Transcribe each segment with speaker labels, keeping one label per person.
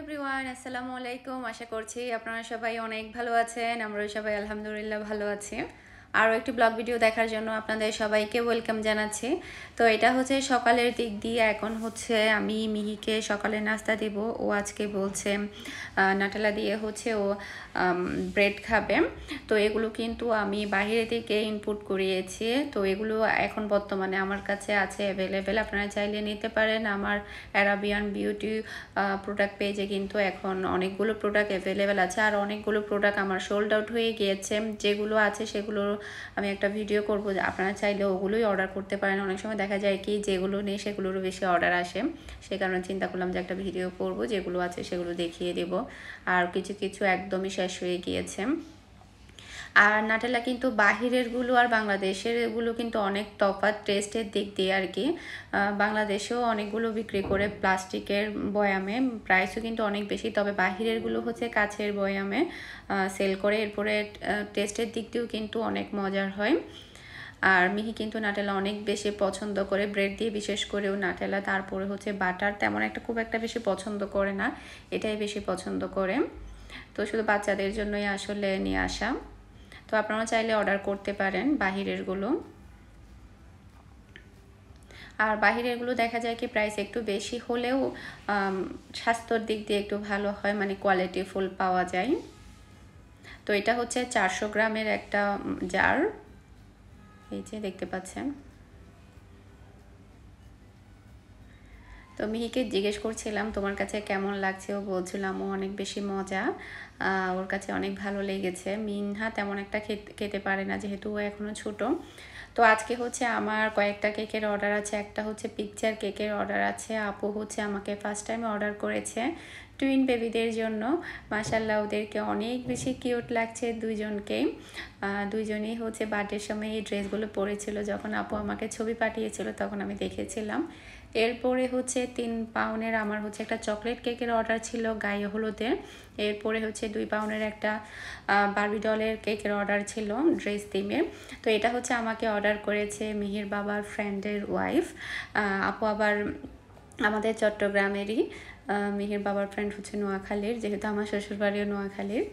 Speaker 1: Everyone, আসসালামু আলাইকুম। আশা করছি আপনারা সবাই অনেক ভালো আছেন। আমরা সবাই আলহামদুলিল্লাহ ভালো আছি। আরও একটি ব্লগ ভিডিও দেখার জন্য আপনাদের সবাইকে ওয়েলকাম জানাচ্ছি। তো এটা হচ্ছে সকালের দিক দিয়ে। এখন হচ্ছে আমি মিহিকে সকালে নাস্তা দেব। ও আজকে বলছে নাটেলা দিয়ে হচ্ছে ও ব্রেড খাবে। তো এগুলো কিন্তু আমি বাইরে থেকে ইনপুট করিয়েছি। তো এগুলো এখন বর্তমানে আমার কাছে আছে অ্যাভেলেবেল, আপনারা চাইলে নিতে পারেন। আমার অ্যারাবিয়ান বিউটি প্রোডাক্ট পেজে কিন্তু এখন অনেকগুলো প্রোডাক্ট অ্যাভেলেবেল আছে, আর অনেকগুলো প্রোডাক্ট আমার সোল্ড আউট হয়ে গিয়েছে। যেগুলো আছে সেগুলো আমি একটা ভিডিও করব, আপনারা চাইলে ওগুলোই অর্ডার করতে পারেন। অনেক সময় দেখা যায় কি যেগুলো নেই সেগুলোরও বেশি অর্ডার আসে, সে কারণে চিন্তা করলাম যে একটা ভিডিও করব, যেগুলো আছে সেগুলো দেখিয়ে দেব। আর কিছু কিছু একদমই শেষ হয়ে গিয়েছে। আর নাটেলা কিন্তু বাহিরেরগুলো আর বাংলাদেশেরগুলো কিন্তু অনেক তফাৎ টেস্টের দিক দিয়ে আর কি। বাংলাদেশেও অনেকগুলো বিক্রি করে প্লাস্টিকের বয়ামে, প্রাইসও কিন্তু অনেক বেশি, তবে বাহিরেরগুলো হচ্ছে কাচের বয়ামে সেল করে। এরপরে টেস্টের দিক দিয়েও কিন্তু অনেক মজার হয়। আর মিহি কিন্তু নাটেলা অনেক বেশি পছন্দ করে, ব্রেড দিয়ে বিশেষ করেও নাটেলা। তারপরে হচ্ছে বাটার তেমন একটা খুব একটা বেশি পছন্দ করে না, এটাই বেশি পছন্দ করে। তো শুধু বাচ্চাদের জন্যই আসলে নিয়ে আসা। তো আপনারা চাইলে অর্ডার করতে পারেন বাহিরেরগুলো। আর বাহিরেরগুলো দেখা যায় কি প্রাইস একটু বেশি হলেও স্বাস্থ্যর দিক দিয়ে একটু ভালো হয়, মানে কোয়ালিটি ফুল পাওয়া যায়। তো এটা হচ্ছে 400 গ্রামের একটা জার, এই যে দেখতে পাচ্ছেন। তো মিহিকে জিজ্ঞেস করছিলাম তোমার কাছে কেমন লাগছে, ও বলছিলাম ও অনেক বেশি মজা, ওর কাছে অনেক ভালো লেগেছে। মিনহা তেমন একটা খেতে পারে না, যেহেতু ও এখনও ছোট। তো আজকে হচ্ছে আমার কয়েকটা কেকের অর্ডার আছে। একটা হচ্ছে পিকচার কেকের অর্ডার আছে। আপু হচ্ছে আমাকে ফার্স্ট টাইম অর্ডার করেছে টুইন বেবিদের জন্য। মাশাল্লাহ ওদেরকে অনেক বেশি কিউট লাগছে দুইজনকেই। দুইজনেই হচ্ছে বার্থডের সময় এই ড্রেসগুলো পরেছিল। যখন আপু আমাকে ছবি পাঠিয়েছিল তখন আমি দেখেছিলাম। এরপরে হচ্ছে 3 পাউন্ডের আমার হচ্ছে একটা চকলেট কেকের অর্ডার ছিল গায়ে হলুদের। এরপরে হচ্ছে 2 পাউন্ডের একটা বারবি ডলের কেকের অর্ডার ছিল ড্রেস থিমের। তো এটা হচ্ছে আমাকে অর্ডার করেছে মিহির বাবার ফ্রেন্ডের ওয়াইফ। আপু আবার আমাদের চট্টগ্রামেরই, মিহির বাবার ফ্রেন্ড হচ্ছে নোয়াখালীর, যেহেতু আমার শ্বশুরবাড়িও নোয়াখালীর।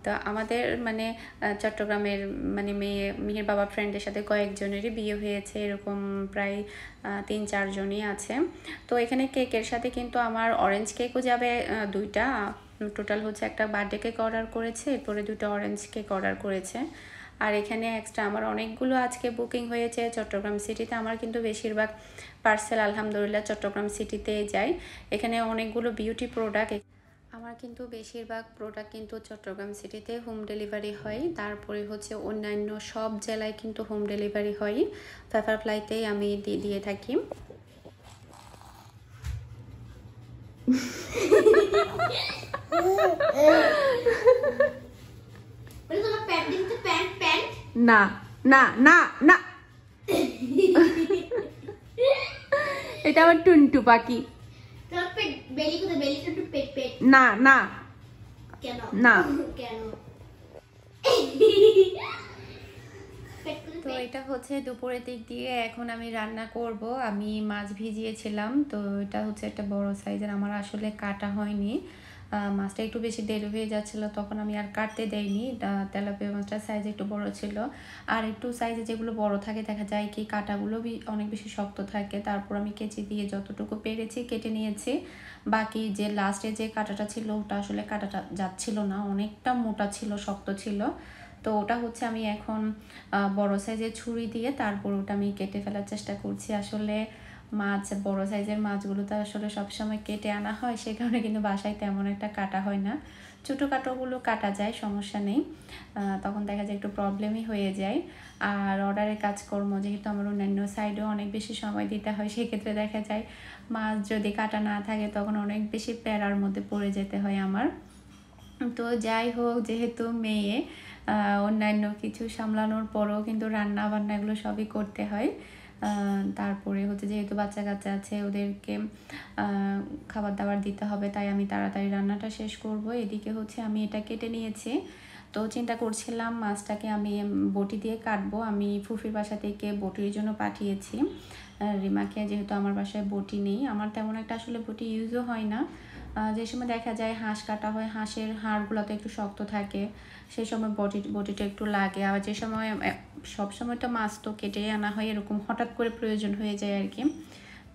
Speaker 1: তো আমাদের মানে চট্টগ্রামের মানে মিহির বাবার ফ্রেন্ডের সাথে কয়েকজনেরই বিয়ে হয়েছে, এরকম প্রায় 3-4 জনই আছে। তো এখানে কেকের সাথে কিন্তু আমার অরেঞ্জ কেকও যাবে 2টা। টোটাল হচ্ছে একটা বার্থডে কেক অর্ডার করেছে, এরপরে 2টা অরেঞ্জ কেক অর্ডার করেছে। আর এখানে এক্সট্রা আমার অনেকগুলো আজকে বুকিং হয়েছে চট্টগ্রাম সিটিতে। আমার কিন্তু বেশিরভাগ পার্সেল আলহামদুলিল্লাহ চট্টগ্রাম সিটিতে যায়। এখানে অনেকগুলো বিউটি প্রোডাক্ট, আমার কিন্তু বেশিরভাগ প্রোডাক্ট কিন্তু চট্টগ্রাম সিটিতে হোম ডেলিভারি হয়। তারপরে হচ্ছে অন্যান্য সব জেলায় কিন্তু হোম ডেলিভারি হয়। পেপারফ্লাইতেই আমি দিয়ে থাকি। না না না না, এটা আমার টুনটু পাখি। না না না। তো এটা হচ্ছে দুপুরের দিক দিয়ে। এখন আমি রান্না করব। আমি মাছ ভিজিয়েছিলাম, তো এটা হচ্ছে একটা বড় সাইজের, আমার আসলে কাটা হয়নি। মাছটা একটু বেশি দেরি হয়ে যাচ্ছিলো, তখন আমি আর কাটতে দেইনি। তেলাপিয়া মাছটা সাইজ একটু বড় ছিল। আর একটু সাইজে যেগুলো বড় থাকে দেখা যায় কি কাটাগুলো অনেক বেশি শক্ত থাকে। তারপর আমি কেচি দিয়ে যতটুকু পেরেছি কেটে নিয়েছি। বাকি যে লাস্টে যে কাটাটা ছিল ওটা আসলে কাটাটা যাচ্ছিল না, অনেকটা মোটা ছিল, শক্ত ছিল। তো ওটা হচ্ছে আমি এখন বড় সাইজের ছুরি দিয়ে তারপর ওটা আমি কেটে ফেলার চেষ্টা করছি। আসলে মাছ বড় সাইজের মাছগুলো তো আসলে সবসময় কেটে আনা হয়, সে কারণে কিন্তু বাসায় তেমন একটা কাটা হয় না। ছোটোখাটোগুলো কাটা যায়, সমস্যা নেই। তখন দেখা যায় একটু প্রবলেমই হয়ে যায়। আর অর্ডারের কাজকর্ম যেহেতু আমার অন্যান্য সাইডেও অনেক বেশি সময় দিতে হয়, সেক্ষেত্রে দেখা যায় মাছ যদি কাটা না থাকে তখন অনেক বেশি প্যারার মধ্যে পড়ে যেতে হয় আমার। তো যাই হোক, যেহেতু মেয়ে, অন্যান্য কিছু সামলানোর পরেও কিন্তু রান্না বান্না এগুলো সবই করতে হয়। তারপরে হচ্ছে যেহেতু বাচ্চা কাচ্চা আছে, ওদেরকে খাবার দাবার দিতে হবে, তাই আমি তাড়াতাড়ি রান্নাটা শেষ করব। এদিকে হচ্ছে আমি এটা কেটে নিয়েছি। তো চিন্তা করছিলাম মাছটাকে আমি বটি দিয়ে কাটবো। আমি ফুফির বাসা থেকে বটির জন্য পাঠিয়েছি রিমাকে, যেহেতু আমার বাসায় বটি নেই। আমার তেমন একটা আসলে বটি ইউজও হয় না, যে সময় দেখা যায় হাঁস কাটা হয়, হাঁসের হাড়গুলো তো একটু শক্ত থাকে, সেই সময় বটিটা একটু লাগে। আবার যে সময় সবসময় তো মাছ তো কেটেই আনা হয়, এরকম হঠাৎ করে প্রয়োজন হয়ে যায় আর কি,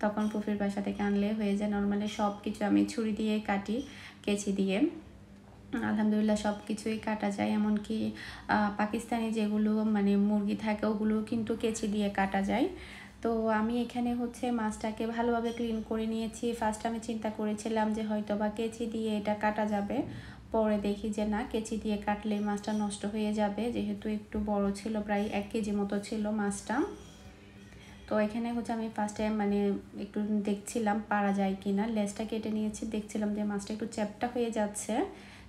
Speaker 1: তখন ফুফির বাসা থেকে আনলে হয়ে যায়। নর্মালি সব কিছু আমি ছুরি দিয়ে কাটি, কেচি দিয়ে। আলহামদুলিল্লাহ সব কিছুই কাটা যায়, এমনকি পাকিস্তানি যেগুলো মানে মুরগি থাকে ওগুলো কিন্তু কেচি দিয়ে কাটা যায়। তো আমি এখানে হচ্ছে মাছটাকে ভালোভাবে ক্লিন করে নিয়েছি। ফার্স্ট আমি চিন্তা করেছিলাম যে হয়তো বা কেচি দিয়ে এটা কাটা যাবে, পরে দেখি যে না, কেচি দিয়ে কাটলে মাছটা নষ্ট হয়ে যাবে, যেহেতু একটু বড় ছিল, প্রায় 1 কেজি মতো ছিল মাছটা। তো এখানে হচ্ছে আমি ফার্স্ট টাইম মানে একটু দেখছিলাম পারা যায় কি না, লেজটা কেটে নিয়েছি, দেখছিলাম যে মাছটা একটু চ্যাপ্টা হয়ে যাচ্ছে,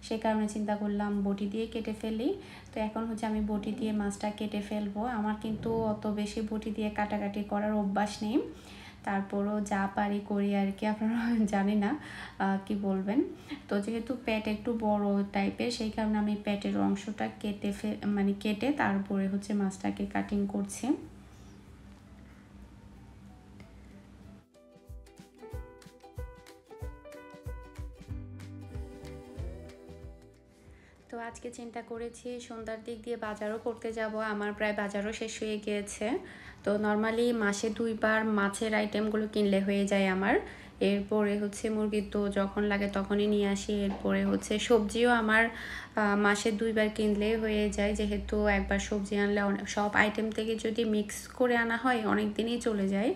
Speaker 1: সে কারণে চিন্তা করলাম বটি দিয়ে কেটে ফেলি। তো এখন হচ্ছে আমি বটি দিয়ে মাছটা কেটে ফেলবো। আমার কিন্তু অত বেশি বটি দিয়ে কাটাকাটি করার অভ্যাস নেই, তারপরও যা পারি করি আর কি, আপনারা জানি না কি বলবেন। তো যেহেতু পেট একটু বড় টাইপের, সেই কারণে আমি পেটের অংশটা কেটে তারপরে হচ্ছে মাছটাকে কাটিং করছি। তো আজকে চিন্তা করেছি সন্ধ্যার দিক দিয়ে বাজারও করতে যাব, আমার প্রায় বাজারও শেষ হয়ে গিয়েছে। তো নর্মালি মাসে 2বার মাছের আইটেমগুলো কিনলে হয়ে যায় আমার। এরপরে হচ্ছে মুরগির তো যখন লাগে তখনই নিয়ে আসি। এরপরে হচ্ছে সবজিও আমার মাসে 2বার কিনলে হয়ে যায়, যেহেতু একবার সবজি আনলে অনেক সব আইটেম থেকে যদি মিক্স করে আনা হয় অনেক দিনই চলে যায়।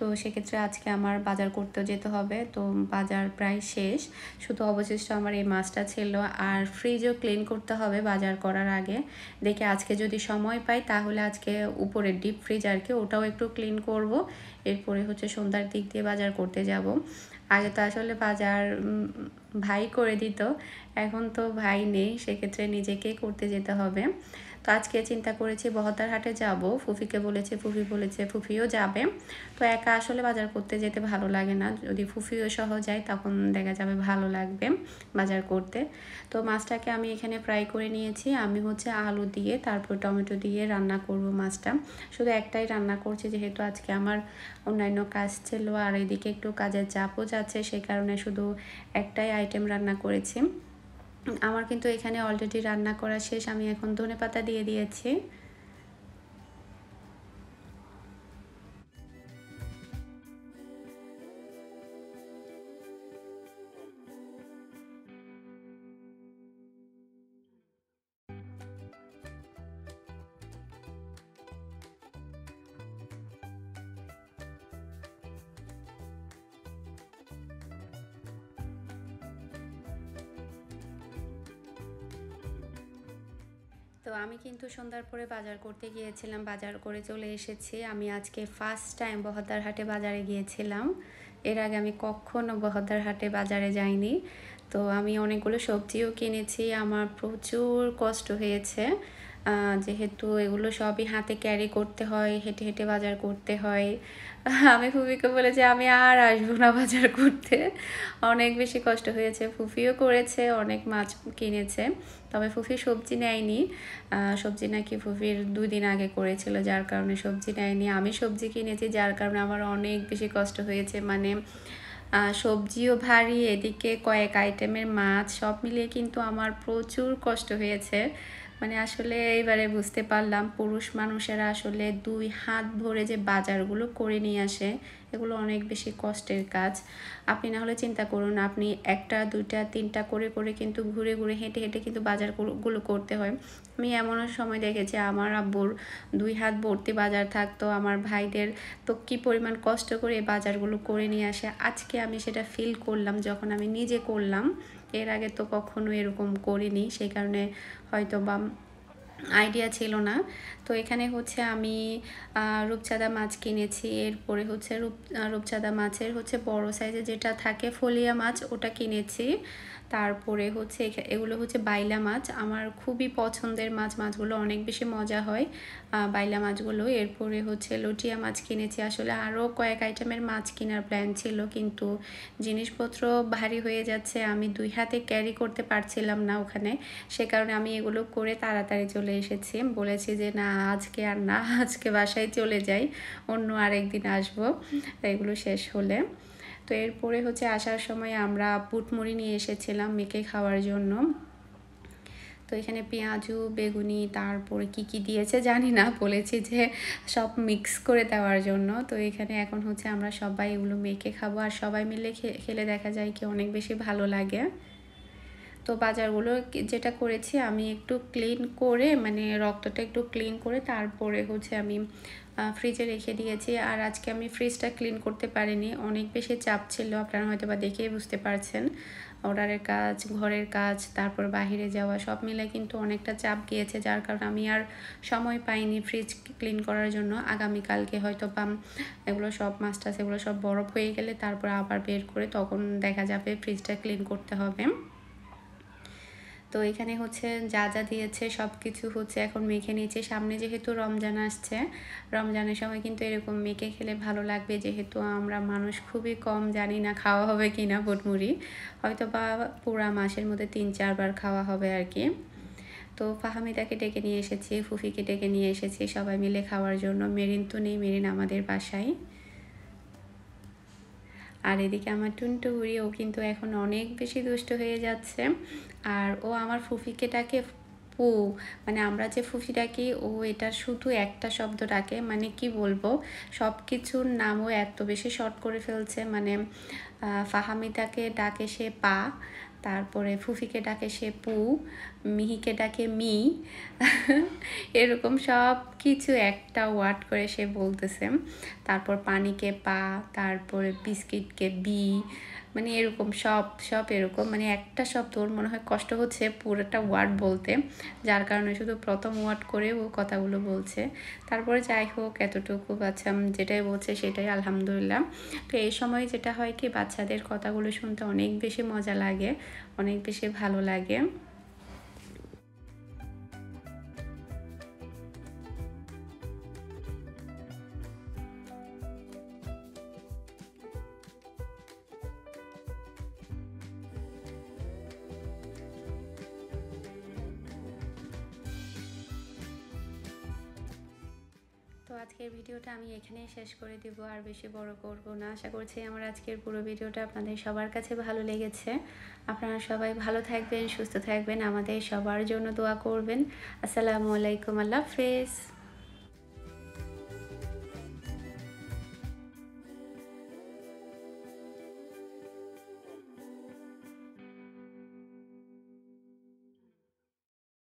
Speaker 1: তো সেক্ষেত্রে আজকে আমার বাজার করতেও যেতে হবে। তো বাজার প্রায় শেষ, শুধু অবশিষ্ট আমার এই মাছটা ছিল। আর ফ্রিজও ক্লিন করতে হবে বাজার করার আগে। দেখে আজকে যদি সময় পাই তাহলে আজকে উপরে ডিপ ফ্রিজ আর কি, ওটাও একটু ক্লিন করব। এরপরে হচ্ছে সন্ধ্যার দিক দিয়ে বাজার করতে যাব। আগে তো আসলে বাজার ভাই করে দিত, এখন তো ভাই নেই, সেক্ষেত্রে নিজেকেই করতে যেতে হবে। তো আজকে চিন্তা করেছি বহদ্দার হাটে যাব, ফুফিকে বলেছে, ফুফি বলেছে ফুফিও যাবে। তো একা আসলে বাজার করতে যেতে ভালো লাগে না, যদি ফুফিও সহ যায় তখন দেখা যাবে ভালো লাগবে বাজার করতে। তো মাছটাকে আমি এখানে ফ্রাই করে নিয়েছি, আমি হচ্ছে আলু দিয়ে তারপর টমেটো দিয়ে রান্না করব মাছটা। শুধু একটাই রান্না করছি, যেহেতু আজকে আমার অন্যান্য কাজ ছিল আর এদিকে একটু কাজের চাপও যাচ্ছে, সেই কারণে শুধু একটাই আইটেম রান্না করেছি। আমার কিন্তু এখানে অলরেডি রান্না করা শেষ, আমি এখন ধনেপাতা দিয়ে দিয়েছি। তো আমি কিন্তু সন্ধ্যার পরে বাজার করতে গিয়েছিলাম, বাজার করে চলে এসেছি। আমি আজকে ফার্স্ট টাইম বহদ্দার হাটে বাজারে গিয়েছিলাম, এর আগে আমি কখনো বহদ্দার হাটে বাজারে যাইনি। তো আমি অনেকগুলো সবজিও কিনেছি, আমার প্রচুর কষ্ট হয়েছে, যেহেতু এগুলো সবই হাতে ক্যারি করতে হয়, হেঁটে হেঁটে বাজার করতে হয়। আমি ফুফিকে বলেছি আমি আর আসবো না বাজার করতে, অনেক বেশি কষ্ট হয়েছে। ফুফিও করেছে, অনেক মাছ কিনেছে, তবে ফুফি সবজি নেয়নি। সবজি নাকি ফুফির 2 দিন আগে করেছিল, যার কারণে সবজি নেয়নি। আমি সবজি কিনেছি, যার কারণে আমার অনেক বেশি কষ্ট হয়েছে। মানে সবজিও ভারী, এদিকে কয়েক আইটেমের মাছ, সব মিলিয়ে কিন্তু আমার প্রচুর কষ্ট হয়েছে। মানে আসলে এইবারে বুঝতে পারলাম পুরুষ মানুষেরা আসলে 2 হাত ভরে যে বাজারগুলো করে নিয়ে আসে, এগুলো অনেক বেশি কষ্টের কাজ। আপনি না হলে চিন্তা করুন, আপনি 1টা 2টা 3টা করে করে কিন্তু ঘুরে ঘুরে হেঁটে হেঁটে কিন্তু বাজারগুলো করতে হয়। আমি এমনও সময় দেখেছি আমার আব্বুর 2 হাত ভর্তি বাজার থাকতো, আমার ভাইদের তো কী পরিমাণ কষ্ট করে বাজারগুলো করে নিয়ে আসে, আজকে আমি সেটা ফিল করলাম যখন আমি নিজে করলাম। এর আগে তো কখনো এরকম করিনি, সেই কারণে হয়তো বা আইডিয়া ছিল না। তো এখানে হচ্ছে আমি রূপচাঁদা মাছ কিনেছি, এরপরে হচ্ছে রূপচাঁদা মাছের হচ্ছে বড় সাইজে যেটা থাকে ফলিয়া মাছ, ওটা কিনেছি। তারপরে হচ্ছে এগুলো হচ্ছে বাইলা মাছ, আমার খুবই পছন্দের মাছ, মাছগুলো অনেক বেশি মজা হয় বাইলা মাছগুলো। এরপরে হচ্ছে লটিয়া মাছ কিনেছি। আসলে আরও কয়েক আইটেমের মাছ কেনার প্ল্যান ছিল, কিন্তু জিনিসপত্র ভারী হয়ে যাচ্ছে, আমি 2 হাতে ক্যারি করতে পারছিলাম না ওখানে, সে কারণে আমি এগুলো করে তাড়াতাড়ি চলে এসেছি। বলেছি যে না আজকে আর না, আজকে বাসায় চলে যাই, অন্য আরেকদিন আসবো এগুলো শেষ হলে। তো এরপরে হচ্ছে আসার সময় আমরা বুটমুড়ি নিয়ে এসেছিলাম মেখে খাওয়ার জন্য। তো এখানে পেঁয়াজু বেগুনি তারপরে কি দিয়েছে জানি না, বলেছি যে সব মিক্স করে দেওয়ার জন্য। তো এখানে এখন হচ্ছে আমরা সবাই এগুলো মেখে খাবো, আর সবাই মিলে খেলে দেখা যায় কি অনেক বেশি ভালো লাগে। তো বাজারগুলো যেটা করেছি আমি একটু ক্লিন করে, মানে রক্তটা একটু ক্লিন করে তারপরে হচ্ছে আমি ফ্রিজে রেখে দিয়েছি। আর আজকে আমি ফ্রিজটা ক্লিন করতে পারিনি, অনেক বেশি চাপ ছিল, আপনারা হয়তো বা দেখেই বুঝতে পারছেন। অর্ডারের কাজ, ঘরের কাজ, তারপর বাহিরে যাওয়া সব মিলে কিন্তু অনেকটা চাপ গিয়েছে, যার কারণে আমি আর সময় পাইনি ফ্রিজ ক্লিন করার জন্য। আগামীকালকে হয়তো বা এগুলো সব মাছ টাছ এগুলো সব বরফ হয়ে গেলে তারপর আবার বের করে তখন দেখা যাবে ফ্রিজটা ক্লিন করতে হবে। তো এখানে হচ্ছে যা দিয়েছে সব কিছু হচ্ছে এখন মেখে নিয়েছি। সামনে যেহেতু রমজান আসছে, রমজানের সময় কিন্তু এরকম মেখে খেলে ভালো লাগবে, যেহেতু আমরা মানুষ খুবই কম, জানি না খাওয়া হবে কি না বুটমুড়ি, হয়তো বা পুরা মাসের মধ্যে 3-4 বার খাওয়া হবে আর কি। তো ফাহামিদাকে ডেকে নিয়ে এসেছি, ফুফিকে ডেকে নিয়ে এসেছি সবাই মিলে খাওয়ার জন্য। মেরিন তো নেই, মেরিন আমাদের বাসায়। আর এদিকে আমার টুনটুরি, ও কিন্তু এখন অনেক বেশি দুষ্ট হয়ে যাচ্ছে। আর ও আমার ফুফিকে ডাকে পু, মানে আমরা যে ফুফি ডাকি ও এটা শুধু একটা শব্দ ডাকে, মানে কি বলবো, সব কিছুর নামও এত বেশি শর্ট করে ফেলছে। মানে ফাহামিদাকে ডাকে সে পা, তারপরে ফুফিকে ডাকে সে পু, মিহিকে ডাকে মি, এরকম সব কিছু একটা ওয়ার্ড করে সে বলতেছে। তারপর পানিকে পা, তারপরে বিস্কিটকে বি, মানে এরকম সব এরকম, মানে একটা শব্দ ওর মনে হয় কষ্ট হচ্ছে পুরোটা ওয়ার্ড বলতে, যার কারণে শুধু প্রথম ওয়ার্ড করে ও কথাগুলো বলছে। তারপরে যাই হোক এতটুকু বাচ্চা যেটাই বলছে সেটাই আলহামদুলিল্লাহ। তো এই সময় যেটা হয় কি বাচ্চাদের কথাগুলো শুনতে অনেক বেশি মজা লাগে, অনেক বেশি ভালো লাগে। তো আজকের ভিডিওটা আমি এখানেই শেষ করে দিব, আর বেশি বড় করব না। আশা করছি আমার আজকের পুরো ভিডিওটা আপনাদের সবার কাছে ভালো লেগেছে। আপনারা সবাই ভালো থাকবেন, সুস্থ থাকবেন, আমাদের সবার জন্য দোয়া করবেন। আসসালামু আলাইকুম, আল্লাহ হাফেজ।